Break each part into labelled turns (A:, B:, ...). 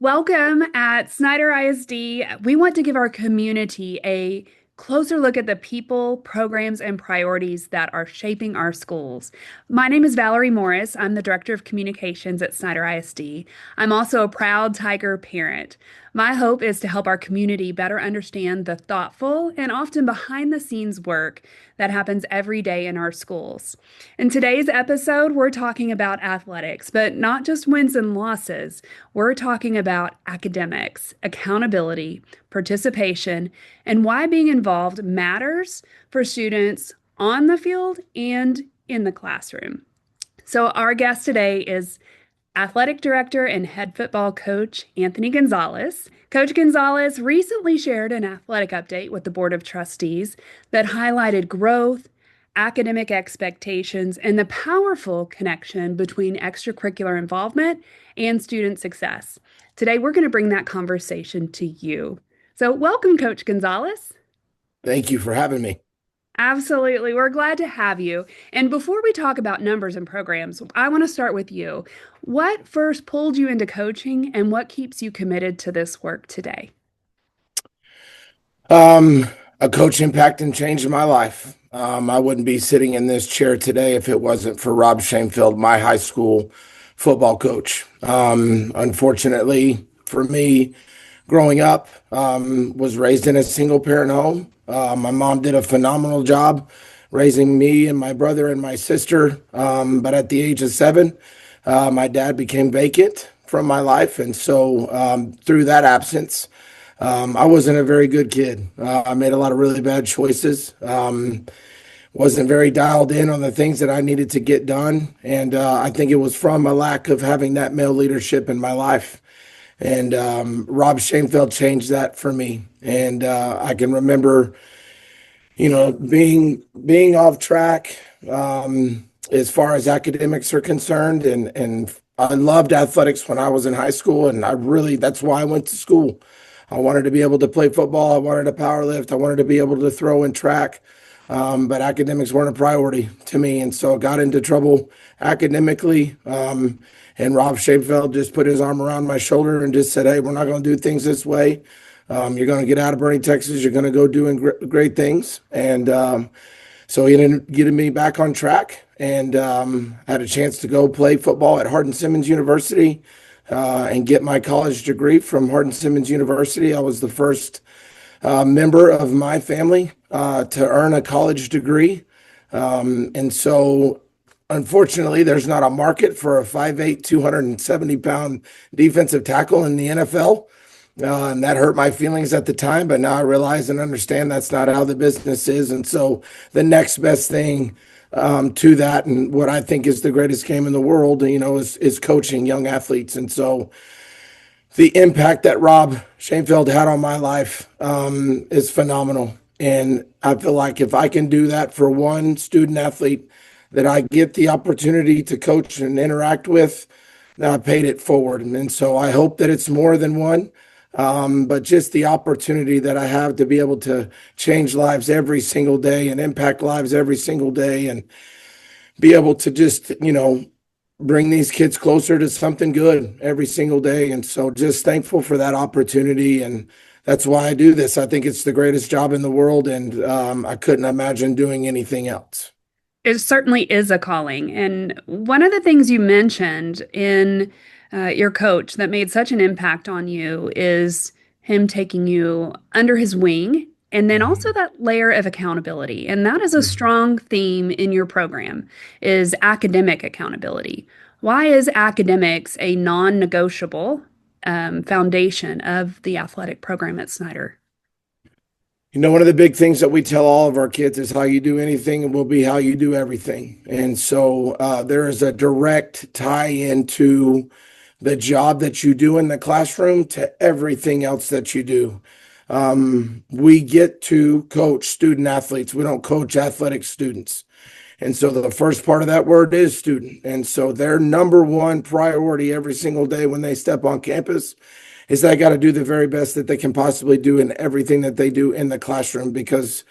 A: Welcome at Snyder ISD. We want to give our community a closer look at the people, programs, and priorities that are shaping our schools. My name is Valerie Morris. I'm the Director of Communications at Snyder ISD. I'm also a proud Tiger parent. My hope is to help our community better understand the thoughtful and often behind the scenes work that happens every day in our schools. In today's episode, we're talking about athletics, but not just wins and losses. We're talking about academics, accountability, participation, and why being involved matters for students on the field and in the classroom. So, our guest today is Athletic Director and Head Football Coach Anthony Gonzales. Coach Gonzales recently shared an athletic update with the Board of Trustees that highlighted growth, academic expectations, and the powerful connection between extracurricular involvement and student success. Today, we're going to bring that conversation to you. So, welcome, Coach Gonzales.
B: Thank you for having me.
A: Absolutely. We're glad to have you. And before we talk about numbers and programs, I want to start with you. What first pulled you into coaching and what keeps you committed to this work today?
B: A coach impacted and changed my life. I wouldn't be sitting in this chair today if it wasn't for Rob Shanefield, my high school football coach. Unfortunately for me, growing up, was raised in a single parent home. My mom did a phenomenal job raising me and my brother and my sister. But at the age of 7, my dad became vacant from my life. And so through that absence, I wasn't a very good kid. I made a lot of really bad choices. Wasn't very dialed in on the things that I needed to get done. And I think it was from a lack of having that male leadership in my life. And Rob Shanefield changed that for me. And I can remember, being off track as far as academics are concerned. And I loved athletics when I was in high school. And that's why I went to school. I wanted to be able to play football. I wanted to power lift. I wanted to be able to throw and track. But academics weren't a priority to me. And so I got into trouble academically. And Rob Shanefield just put his arm around my shoulder and just said, "Hey, we're not going to do things this way. You're going to get out of Bernie, Texas. You're going to go doing great things." And so he ended up getting me back on track and had a chance to go play football at Hardin-Simmons University and get my college degree from Hardin-Simmons University. I was the first member of my family to earn a college degree. And so unfortunately, there's not a market for a 5'8", 270-pound defensive tackle in the NFL. And that hurt my feelings at the time, but now I realize and understand that's not how the business is. And so the next best thing to that, and what I think is the greatest game in the world, is coaching young athletes. And so the impact that Rob Shanefield had on my life is phenomenal. And I feel like if I can do that for one student athlete that I get the opportunity to coach and interact with, I paid it forward. And so I hope that it's more than one, but just the opportunity that I have to be able to change lives every single day and impact lives every single day and be able to just, bring these kids closer to something good every single day. And so just thankful for that opportunity. And that's why I do this. I think it's the greatest job in the world. And I couldn't imagine doing anything else.
A: It certainly is a calling. And one of the things you mentioned in your coach that made such an impact on you is him taking you under his wing, and then also that layer of accountability. And that is a strong theme in your program, is academic accountability. Why is academics a non-negotiable foundation of the athletic program at Snyder?
B: One of the big things that we tell all of our kids is how you do anything will be how you do everything. And so there is a direct tie into the job that you do in the classroom to everything else that you do. We get to coach student athletes. We don't coach athletic students. And so the first part of that word is student. And so their number one priority every single day when they step on campus is they got to do the very best that they can possibly do in everything that they do in the classroom, because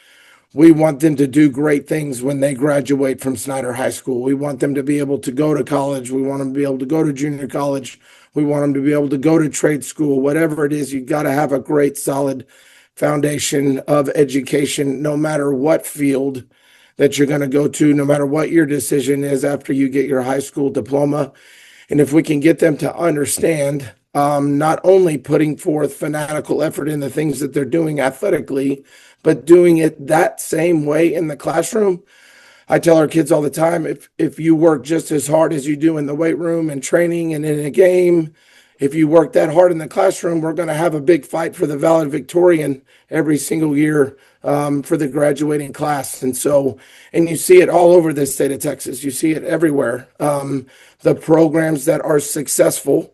B: we want them to do great things when they graduate from Snyder High School. We want them to be able to go to college. We want them to be able to go to junior college We want them to be able to go to trade school, whatever it is. You got to have a great, solid foundation of education, no matter what field that you're going to go to, no matter what your decision is after you get your high school diploma. And if we can get them to understand not only putting forth fanatical effort in the things that they're doing athletically, but doing it that same way in the classroom. I tell our kids all the time, if you work just as hard as you do in the weight room and training and in a game, if you work that hard in the classroom, we're going to have a big fight for the valedictorian every single year for the graduating class. And you see it all over the state of Texas. You see it everywhere. The programs that are successful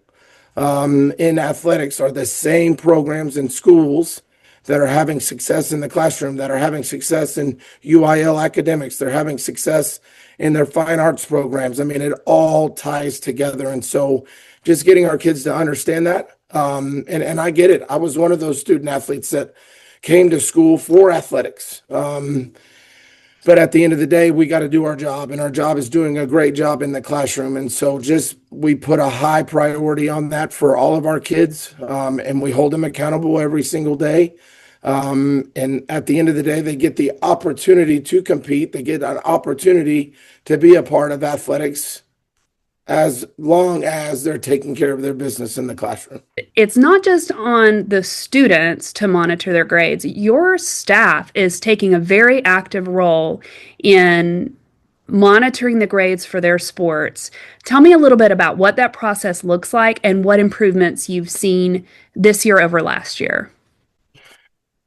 B: in athletics are the same programs in schools that are having success in the classroom, that are having success in UIL academics. They're having success in their fine arts programs. I mean, it all ties together. And so just getting our kids to understand that. And I get it. I was one of those student athletes that came to school for athletics. But at the end of the day, we got to do our job, and our job is doing a great job in the classroom. And so we put a high priority on that for all of our kids, and we hold them accountable every single day. And at the end of the day, they get the opportunity to compete. They get an opportunity to be a part of athletics as long as they're taking care of their business in the classroom.
A: It's not just on the students to monitor their grades. Your staff is taking a very active role in monitoring the grades for their sports. Tell me a little bit about what that process looks like and what improvements you've seen this year over last year.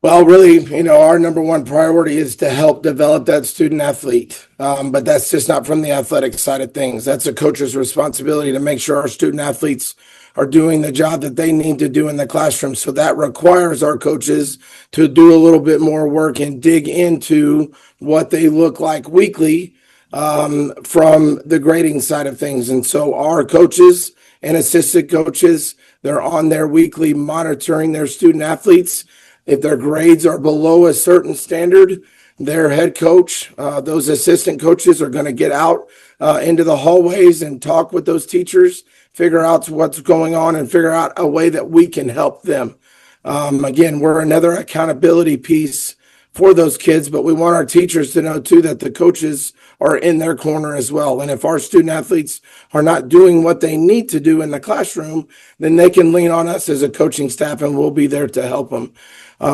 B: Well, really, our number one priority is to help develop that student athlete. But that's just not from the athletic side of things. That's a coach's responsibility to make sure our student athletes are doing the job that they need to do in the classroom. So that requires our coaches to do a little bit more work and dig into what they look like weekly from the grading side of things. And so our coaches and assistant coaches, they're on their weekly monitoring their student athletes. If their grades are below a certain standard, their head coach, those assistant coaches are going to get out into the hallways and talk with those teachers, figure out what's going on and figure out a way that we can help them. Again, we're another accountability piece for those kids, but we want our teachers to know too that the coaches are in their corner as well. And if our student athletes are not doing what they need to do in the classroom, then they can lean on us as a coaching staff and we'll be there to help them.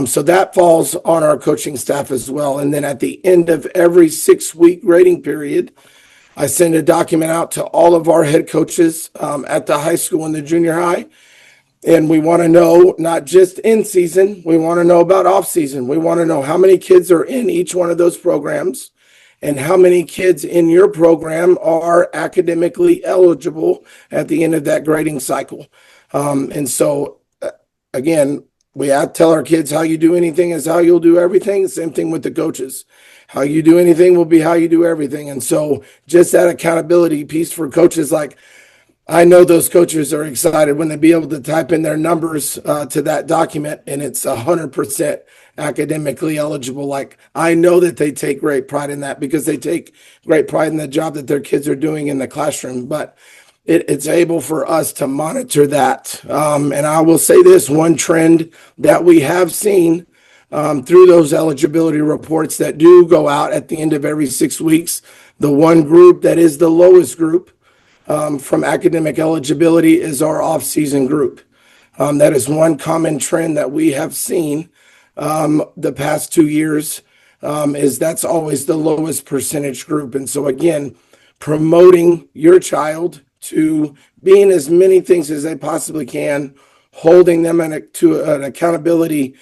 B: So that falls on our coaching staff as well. And then at the end of every 6-week grading period, I send a document out to all of our head coaches at the high school and the junior high. And we want to know not just in season, we want to know about off season. We want to know how many kids are in each one of those programs and how many kids in your program are academically eligible at the end of that grading cycle. And so, again, we tell our kids how you do anything is how you'll do everything. Same thing with the coaches. How you do anything will be how you do everything. And so just that accountability piece for coaches, like I know those coaches are excited when they be able to type in their numbers to that document and it's 100% academically eligible. Like I know that they take great pride in that because they take great pride in the job that their kids are doing in the classroom. But it's able for us to monitor that. And I will say this, one trend that we have seen through those eligibility reports that do go out at the end of every 6 weeks, the one group that is the lowest group from academic eligibility is our off-season group. That is one common trend that we have seen the past 2 years is that's always the lowest percentage group. And so again, promoting your child to being as many things as they possibly can, holding them to an accountability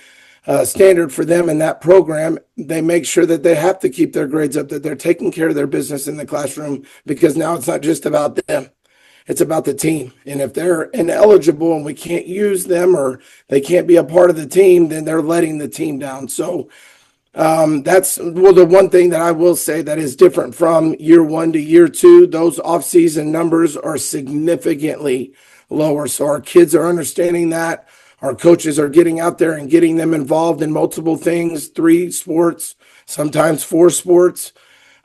B: standard for them in that program. They make sure that they have to keep their grades up, that they're taking care of their business in the classroom, because now it's not just about them. It's about the team. And if they're ineligible and we can't use them or they can't be a part of the team, then they're letting the team down. So that's the one thing that I will say that is different from year 1 to year 2. Those off-season numbers are significantly lower. So our kids are understanding that. Our coaches are getting out there and getting them involved in multiple things, 3 sports, sometimes 4 sports.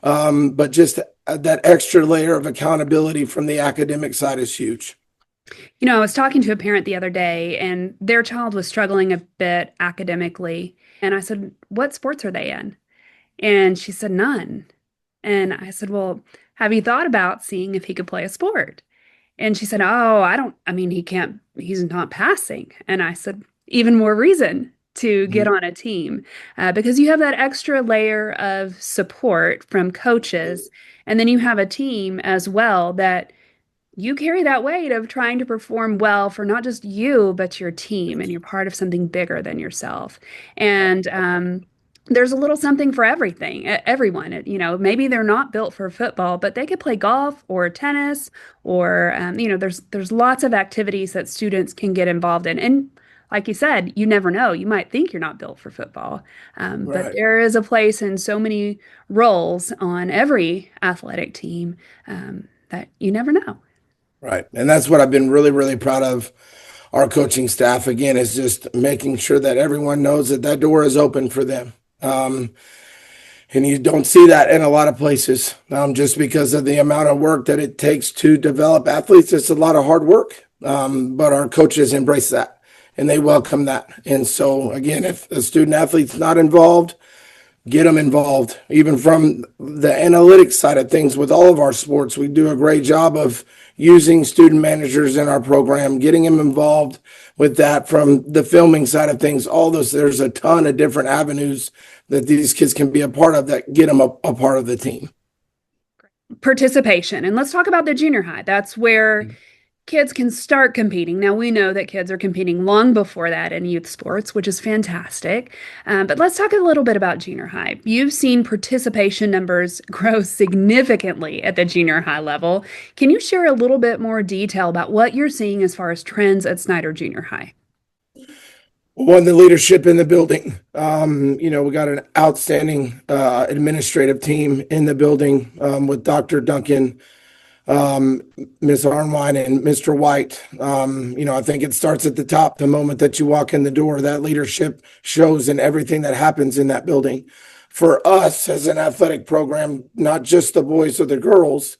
B: But just that extra layer of accountability from the academic side is huge.
A: I was talking to a parent the other day, and their child was struggling a bit academically. And I said, "What sports are they in?" And she said, "None." And I said, "Well, have you thought about seeing if he could play a sport?" And she said, "Oh, I mean, he's not passing." And I said, "Even more reason to get
B: Mhm.
A: on a team, because you have that extra layer of support from coaches. And then you have a team as well that you carry that weight of trying to perform well for not just you, but your team, and you're part of something bigger than yourself. And there's a little something for everyone. Maybe they're not built for football, but they could play golf or tennis, or there's lots of activities that students can get involved in. And like you said, you never know. You might think you're not built for football, but
B: Right.
A: there is a place in so many roles on every athletic team, that you never know.
B: Right. And that's what I've been really, really proud of our coaching staff. Again, is just making sure that everyone knows that that door is open for them. Um, and you don't see that in a lot of places, just because of the amount of work that it takes to develop athletes. It's a lot of hard work, but our coaches embrace that and they welcome that. And so, again, if a student athlete's not involved, get them involved. Even from the analytics side of things with all of our sports, we do a great job of using student managers in our program, getting them involved with that. From the filming side of things, all those, there's a ton of different avenues that these kids can be a part of that get them a part of the team.
A: Participation. And let's talk about the junior high. That's where kids can start competing. Now, we know that kids are competing long before that in youth sports, which is fantastic. But let's talk a little bit about junior high. You've seen participation numbers grow significantly at the junior high level. Can you share a little bit more detail about what you're seeing as far as trends at Snyder Junior High?
B: One, the leadership in the building. We got an outstanding administrative team in the building, with Dr. Duncan, um, Ms. Arnwine, and Mr. White. I think it starts at the top. The moment that you walk in the door, that leadership shows in everything that happens in that building. For us as an athletic program, not just the boys or the girls,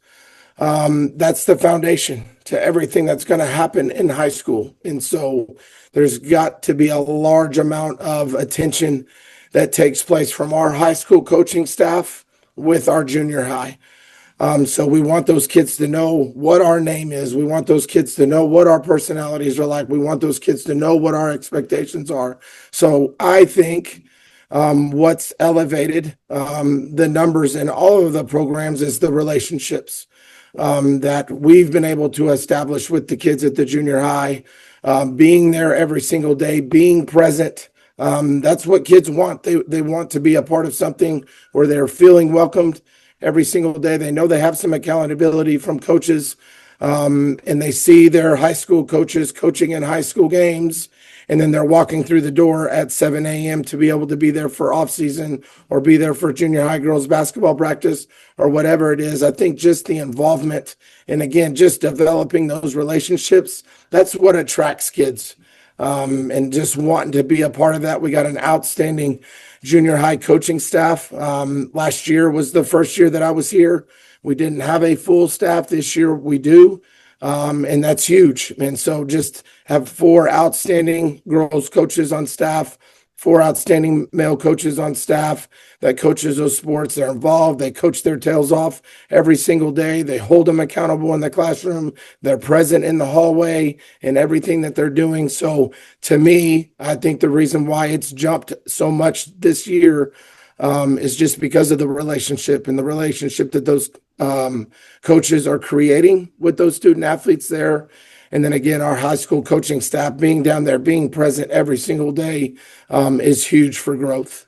B: that's the foundation to everything that's going to happen in high school. And so there's got to be a large amount of attention that takes place from our high school coaching staff with our junior high. So we want those kids to know what our name is. We want those kids to know what our personalities are like. We want those kids to know what our expectations are. So I think what's elevated the numbers in all of the programs is the relationships that we've been able to establish with the kids at the junior high, being there every single day, being present. That's what kids want. They want to be a part of something where they're feeling welcomed every single day. They know they have some accountability from coaches, and they see their high school coaches coaching in high school games. And then they're walking through the door at 7 a.m. to be able to be there for off season or be there for junior high girls basketball practice or whatever it is. I think just the involvement and again, just developing those relationships, that's what attracts kids. And just wanting to be a part of that. We got an outstanding junior high coaching staff. Last year was the first year that I was here. We didn't have a full staff. This year we do. And that's huge. And so just have four outstanding girls coaches on staff, four outstanding male coaches on staff that coaches those sports. They're involved. They coach their tails off every single day. They hold them accountable in the classroom. They're present in the hallway and everything that they're doing. So to me, I think the reason why it's jumped so much this year is just because of the relationship and the relationship that those coaches are creating with those student athletes there. And then again, our high school coaching staff being down there, being present every single day is huge for growth.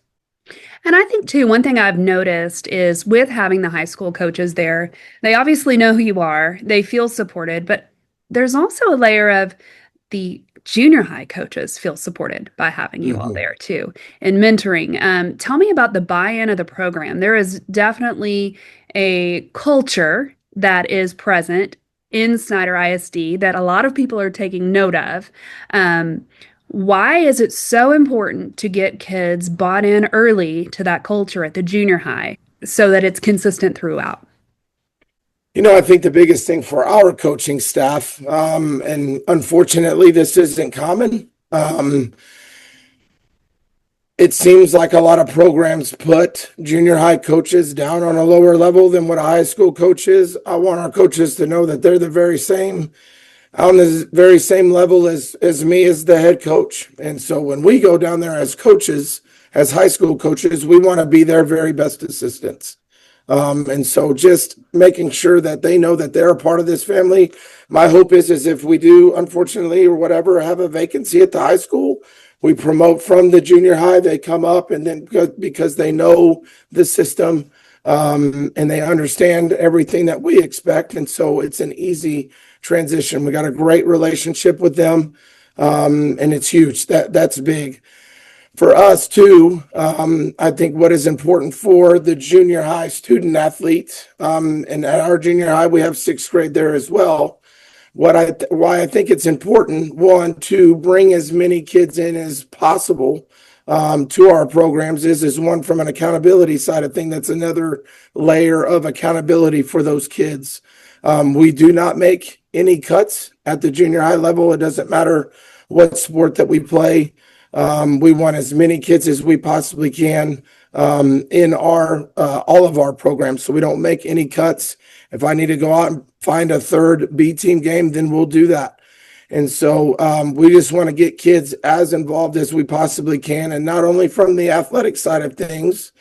A: And I think too, one thing I've noticed is with having the high school coaches there, they obviously know who you are, they feel supported, but there's also a layer of the junior high coaches feel supported by having you all
B: Mhm.
A: there too, and mentoring. Tell me about the buy-in of the program. There is definitely a culture that is present in Snyder ISD that a lot of people are taking note of. Why is it so important to get kids bought in early to that culture at the junior high so that it's consistent throughout?
B: I think the biggest thing for our coaching staff, and unfortunately, this isn't common. It seems like a lot of programs put junior high coaches down on a lower level than what a high school coach is. I want our coaches to know that they're the very same on the very same level as me as the head coach. And so when we go down there as coaches, as high school coaches, we want to be their very best assistants. And so just making sure that they know that they're a part of this family. My hope is if we do, unfortunately, or whatever, have a vacancy at the high school, we promote from the junior high, they come up, and then because they know the system, and they understand everything that we expect. And so it's an easy transition. We got a great relationship with them. And it's huge. That's big. For us too, I think what is important for the junior high student athlete, and at our junior high, we have sixth grade there as well. Why I think it's important, one, to bring as many kids in as possible to our programs is one, from an accountability side of thing. That's another layer of accountability for those kids. We do not make any cuts at the junior high level. It doesn't matter what sport that we play. We want as many kids as we possibly can in our all of our programs. So we don't make any cuts. If I need to go out and find a third B team game, then we'll do that. And so we just want to get kids as involved as we possibly can. And not only from the athletic side of things,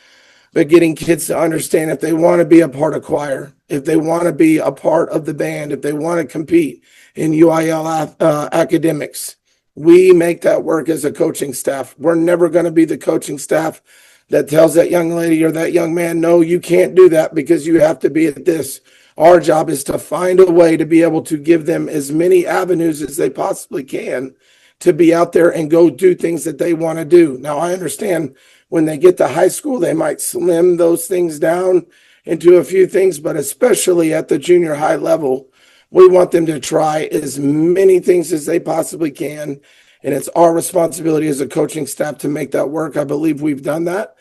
B: but getting kids to understand if they want to be a part of choir, if they want to be a part of the band, if they want to compete in UIL academics. We make that work as a coaching staff. We're never going to be the coaching staff that tells that young lady or that young man, no, you can't do that because you have to be at this. Our job is to find a way to be able to give them as many avenues as they possibly can to be out there and go do things that they want to do. Now, I understand when they get to high school, they might slim those things down into a few things, but especially at the junior high level, we want them to try as many things as they possibly can. And it's our responsibility as a coaching staff to make that work. I believe we've done that.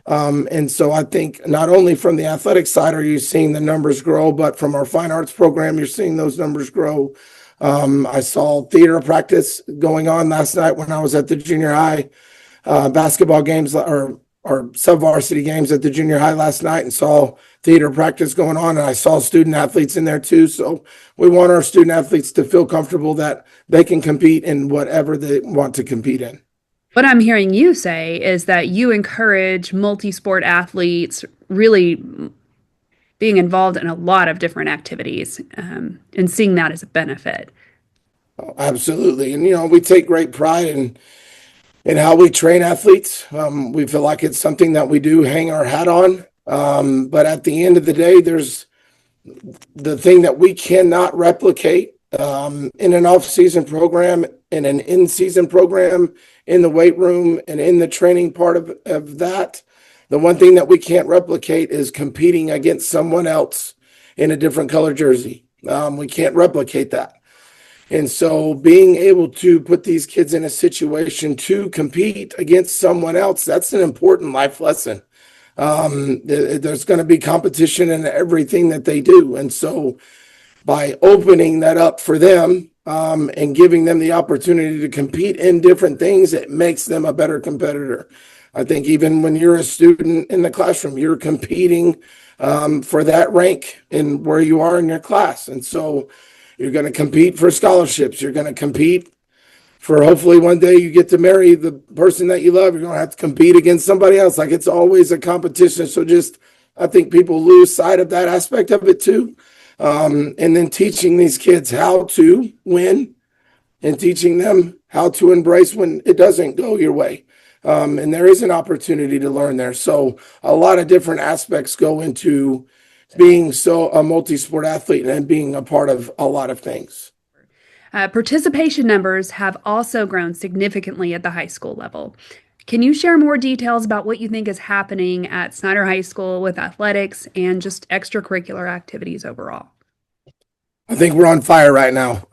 B: And so I think not only from the athletic side are you seeing the numbers grow, but from our fine arts program, you're seeing those numbers grow. I saw theater practice going on last night when I was at the junior high basketball games or sub-varsity games at the junior high last night, and saw theater practice going on. And I saw student athletes in there too. So we want our student athletes to feel comfortable that they can compete in whatever they want to compete in.
A: What I'm hearing you say is that you encourage multi-sport athletes really being involved in a lot of different activities, and seeing that as a benefit.
B: Oh, absolutely. And, we take great pride in how we train athletes. We feel like it's something that we do hang our hat on. But at the end of the day, there's the thing that we cannot replicate in an off-season program, in an in-season program, in the weight room, and in the training part of that. The one thing that we can't replicate is competing against someone else in a different color jersey. We can't replicate that. And so being able to put these kids in a situation to compete against someone else, that's an important life lesson. There's going to be competition in everything that they do. And so by opening that up for them, and giving them the opportunity to compete in different things, it makes them a better competitor. I think even when you're a student in the classroom, you're competing for that rank in where you are in your class. And so you're going to compete for scholarships. You're going to compete for, hopefully one day you get to marry the person that you love. You're going to have to compete against somebody else. Like, it's always a competition. So I think people lose sight of that aspect of it too. And then teaching these kids how to win and teaching them how to embrace when it doesn't go your way. And there is an opportunity to learn there. So a lot of different aspects go into being a multi-sport athlete and being a part of a lot of things.
A: Participation numbers have also grown significantly at the high school level. Can you share more details about what you think is happening at Snyder High School with athletics and just extracurricular activities overall?
B: I think we're on fire right now.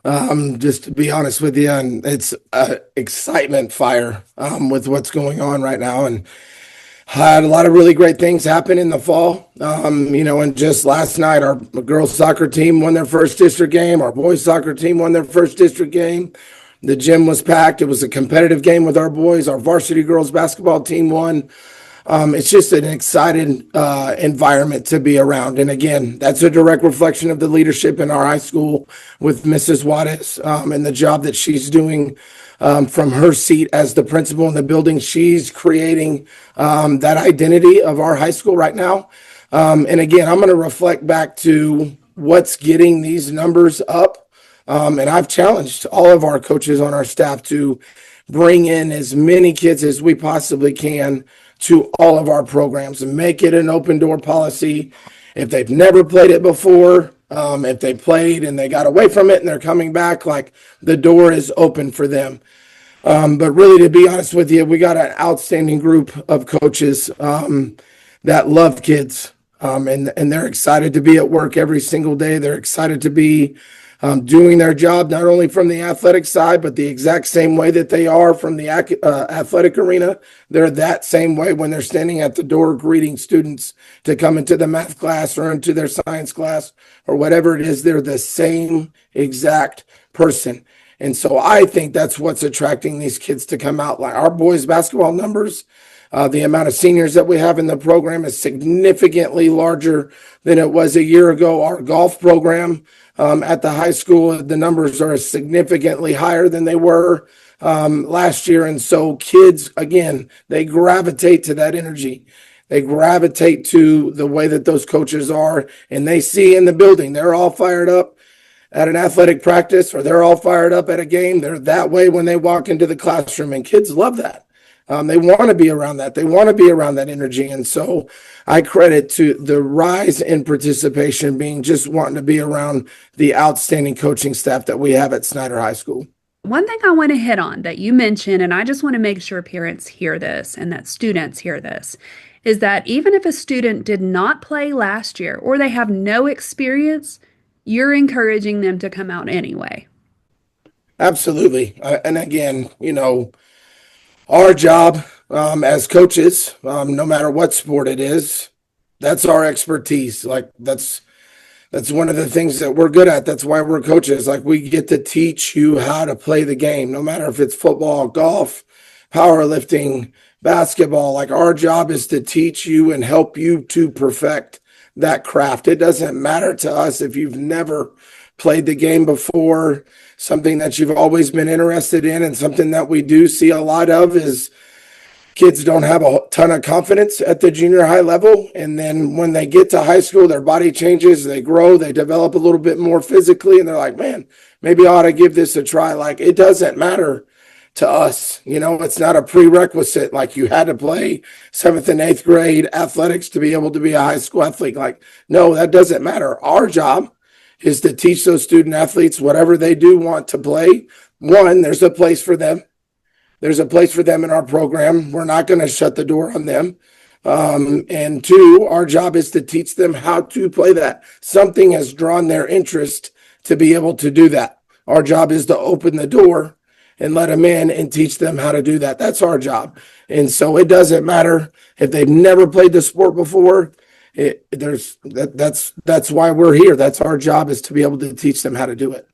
B: Just to be honest with you, and it's excitement fire with what's going on right now. And Had a lot of really great things happen in the fall. And just last night, our girls soccer team won their first district game. Our boys soccer team won their first district game. The gym was packed. It was a competitive game with our boys. Our varsity girls basketball team won. It's just an exciting environment to be around. And again, that's a direct reflection of the leadership in our high school with Mrs. Juarez and the job that she's doing from her seat as the principal in the building. She's creating that identity of our high school right now. And again, I'm going to reflect back to what's getting these numbers up. And I've challenged all of our coaches on our staff to bring in as many kids as we possibly can to all of our programs and make it an open door policy. If they've never played it before, if they played and they got away from it and they're coming back, like the door is open for them. But really, to be honest with you, we got an outstanding group of coaches that love kids, and they're excited to be at work every single day. They're excited to be doing their job, not only from the athletic side, but the exact same way that they are from the athletic arena. They're that same way when they're standing at the door greeting students to come into the math class or into their science class or whatever it is. They're the same exact person. And so I think that's what's attracting these kids to come out. Like our boys' basketball numbers, the amount of seniors that we have in the program is significantly larger than it was a year ago. Our golf program at the high school, the numbers are significantly higher than they were last year. And so kids, again, they gravitate to that energy. They gravitate to the way that those coaches are, and they see in the building, they're all fired up at an athletic practice, or they're all fired up at a game. They're that way when they walk into the classroom, and kids love that. They want to be around that. They want to be around that energy. And so I credit to the rise in participation being just wanting to be around the outstanding coaching staff that we have at Snyder High School.
A: One thing I want to hit on that you mentioned, and I just want to make sure parents hear this and that students hear this, is that even if a student did not play last year or they have no experience, you're encouraging them to come out anyway.
B: Absolutely. And again, our job as coaches, no matter what sport it is, that's our expertise. Like that's one of the things that we're good at. That's why we're coaches. Like we get to teach you how to play the game, no matter if it's football, golf, powerlifting, basketball. Like our job is to teach you and help you to perfect that craft. It doesn't matter to us if you've never played the game before. Something that you've always been interested in, and something that we do see a lot of is kids don't have a ton of confidence at the junior high level. And then when they get to high school, their body changes, they grow, they develop a little bit more physically, and they're like, man, maybe I ought to give this a try. Like it doesn't matter to us. It's not a prerequisite. Like you had to play 7th and 8th grade athletics to be able to be a high school athlete. Like, no, that doesn't matter. Our job is to teach those student athletes whatever they do want to play. One, there's a place for them. There's a place for them in our program. We're not going to shut the door on them. And two, our job is to teach them how to play that. Something has drawn their interest to be able to do that. Our job is to open the door and let them in and teach them how to do that. That's our job. And so it doesn't matter if they've never played the sport before. That's why we're here. That's our job, is to be able to teach them how to do it.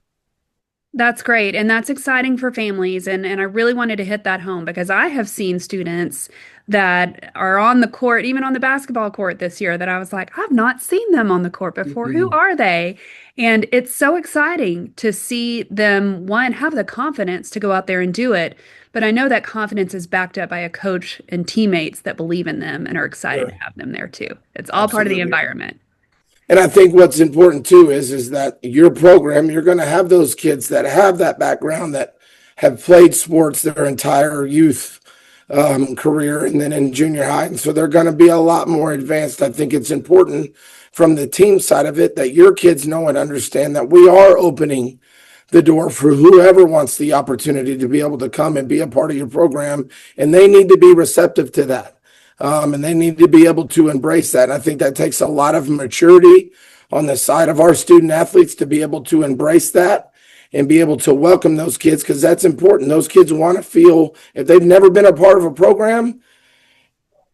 A: That's great. And that's exciting for families. And I really wanted to hit that home because I have seen students that are on the court, even on the basketball court this year, that I was like, I've not seen them on the court before. Mm-hmm. Who are they? And it's so exciting to see them, one, have the confidence to go out there and do it. But I know that confidence is backed up by a coach and teammates that believe in them and are excited to have them there too. It's all part of the environment.
B: And I think what's important too is that your program, you're going to have those kids that have that background, that have played sports their entire youth career and then in junior high. And so they're going to be a lot more advanced. I think it's important from the team side of it that your kids know and understand that we are opening the door for whoever wants the opportunity to be able to come and be a part of your program. And they need to be receptive to that. And they need to be able to embrace that. And I think that takes a lot of maturity on the side of our student athletes to be able to embrace that and be able to welcome those kids, because that's important. Those kids want to feel, if they've never been a part of a program,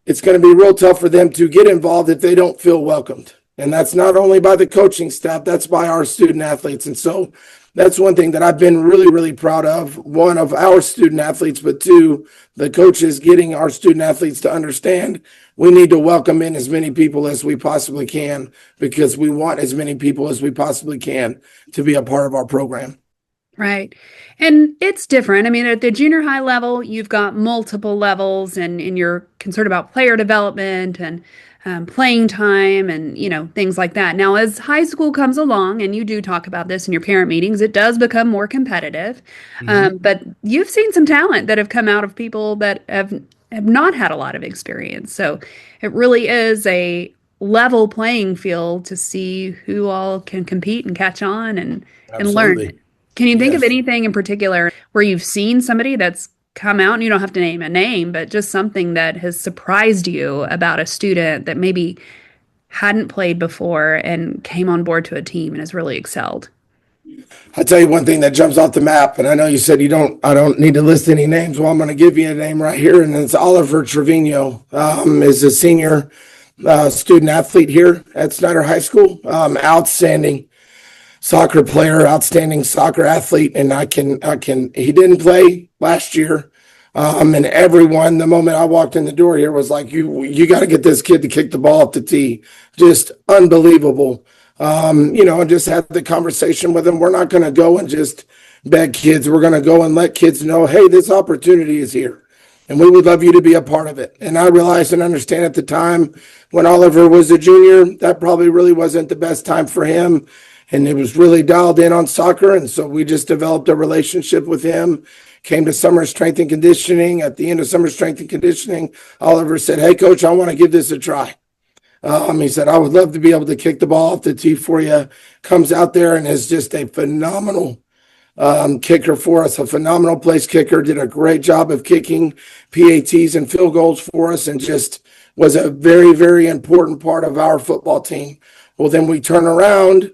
B: it's going to be real tough for them to get involved if they don't feel welcomed. And that's not only by the coaching staff, that's by our student athletes. And so that's one thing that I've been really, really proud of. One, of our student athletes, but two, the coaches getting our student athletes to understand we need to welcome in as many people as we possibly can, because we want as many people as we possibly can to be a part of our program.
A: Right. And it's different. I mean, at the junior high level, you've got multiple levels and you're concerned about player development and playing time and, things like that. Now, as high school comes along, and you do talk about this in your parent meetings, it does become more competitive. But you've seen some talent that have come out of people that have not had a lot of experience. So it really is a level playing field to see who all can compete and catch on and learn.
B: Absolutely.
A: Can you think of
B: Yes.
A: anything in particular where you've seen somebody that's come out, and you don't have to name a name, but just something that has surprised you about a student that maybe hadn't played before and came on board to a team and has really excelled?
B: I'll tell you one thing that jumps off the map, and I know you said I don't need to list any names. Well, I'm going to give you a name right here, and it's Oliver Trevino. Is a senior student athlete here at Snyder High School. Outstanding soccer player, outstanding soccer athlete, and he didn't play last year. And everyone, the moment I walked in the door here, was like, you got to get this kid to kick the ball up the tee. Just unbelievable. And just had the conversation with him. We're not going to go and just beg kids. We're going to go and let kids know, hey, this opportunity is here, and we would love you to be a part of it. And I realized and understand at the time when Oliver was a junior, that probably really wasn't the best time for him. And it was really dialed in on soccer. And so we just developed a relationship with him, came to summer strength and conditioning. At the end of summer strength and conditioning, Oliver said, hey, coach, I want to give this a try. He said, I would love to be able to kick the ball off the tee for you. Comes out there and is just a phenomenal kicker for us, a phenomenal place kicker, did a great job of kicking PATs and field goals for us, and just was a very, very important part of our football team. Well, then we turn around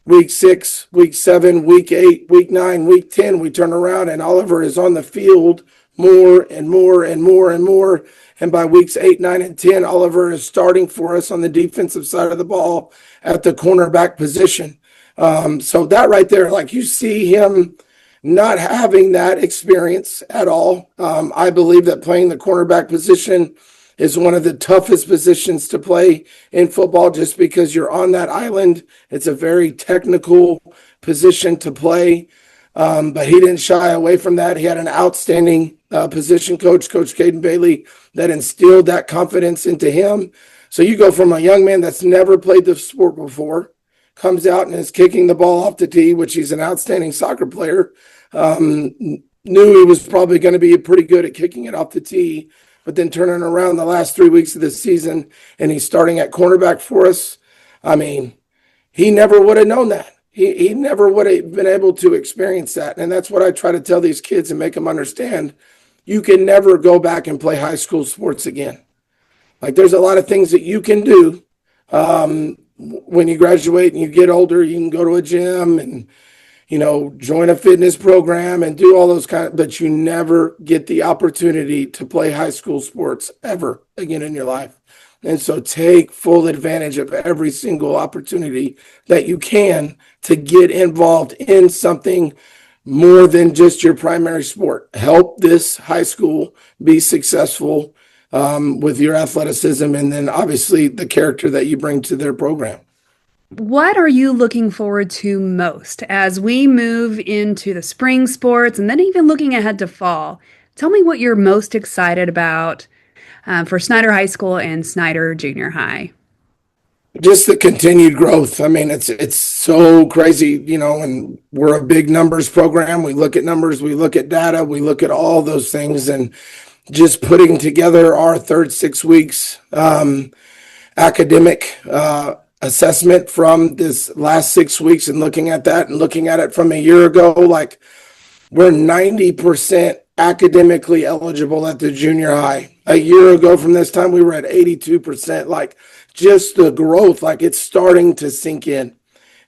B: week 6, week 7, week 8, week 9, week 10, we turn around and Oliver is on the field more and more and more and more. And by weeks 8, 9, and 10, Oliver is starting for us on the defensive side of the ball at the cornerback position. So that right there, like, you see him not having that experience at all. I believe that playing the cornerback position is one of the toughest positions to play in football, just because you're on that island. It's a very technical position to play. But he didn't shy away from that. He had an outstanding position coach, Coach Caden Bailey, that instilled that confidence into him. So you go from a young man that's never played the sport before, comes out and is kicking the ball off the tee, which he's an outstanding soccer player, knew he was probably going to be pretty good at kicking it off the tee, but then turning around the last 3 weeks of the season and he's starting at cornerback for us. I mean, he never would have known that. He never would have been able to experience that. And that's what I try to tell these kids and make them understand. You can never go back and play high school sports again. Like, there's a lot of things that you can do. When you graduate and you get older, you can go to a gym and, join a fitness program and do all those but you never get the opportunity to play high school sports ever again in your life. And so take full advantage of every single opportunity that you can to get involved in something more than just your primary sport. Help this high school be successful with your athleticism, and then obviously the character that you bring to their program.
A: What are you looking forward to most as we move into the spring sports and then even looking ahead to fall? Tell me what you're most excited about for Snyder High School and Snyder Junior High.
B: Just the continued growth. I mean, it's so crazy, and we're a big numbers program. We look at numbers, we look at data, we look at all those things, and just putting together our third 6 weeks academic assessment from this last 6 weeks and looking at that and looking at it from a year ago, like, we're 90% academically eligible at the junior high. A year ago from this time, we were at 82%. Like, just the growth, like, it's starting to sink in.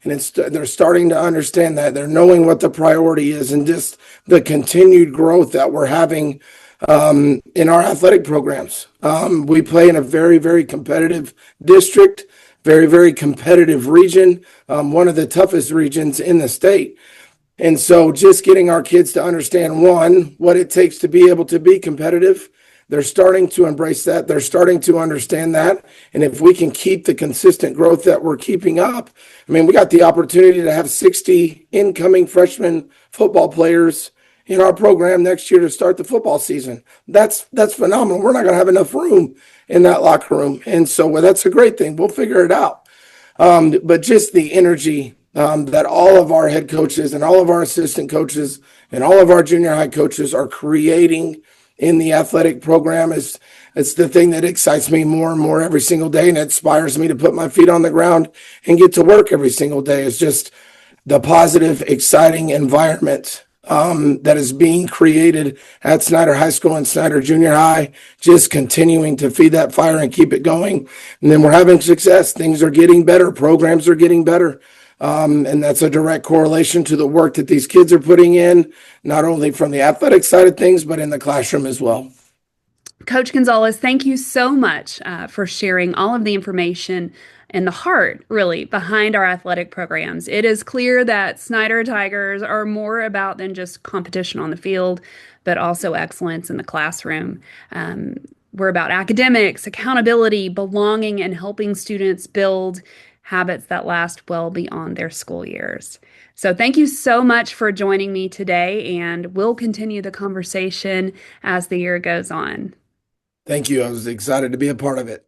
B: And they're starting to understand that. They're knowing what the priority is and just the continued growth that we're having in our athletic programs. We play in a very, very competitive district, very, very competitive region, one of the toughest regions in the state. And so just getting our kids to understand, one, what it takes to be able to be competitive. They're starting to embrace that. They're starting to understand that. And if we can keep the consistent growth that we're keeping up, I mean, we got the opportunity to have 60 incoming freshman football players in our program next year to start the football season. That's phenomenal. We're not going to have enough room in that locker room. And so that's a great thing. We'll figure it out. But just the energy that all of our head coaches and all of our assistant coaches and all of our junior high coaches are creating in the athletic program it's the thing that excites me more and more every single day, and it inspires me to put my feet on the ground and get to work every single day. It's just the positive, exciting environment that is being created at Snyder High School and Snyder Junior High, just continuing to feed that fire and keep it going. And then we're having success. Things are getting better. Programs are getting better. And that's a direct correlation to the work that these kids are putting in, not only from the athletic side of things, but in the classroom as well.
A: Coach Gonzales, thank you so much for sharing all of the information and the heart, really, behind our athletic programs. It is clear that Snyder Tigers are more about than just competition on the field, but also excellence in the classroom. We're about academics, accountability, belonging, and helping students build habits that last well beyond their school years. So thank you so much for joining me today, and we'll continue the conversation as the year goes on.
B: Thank you. I was excited to be a part of it.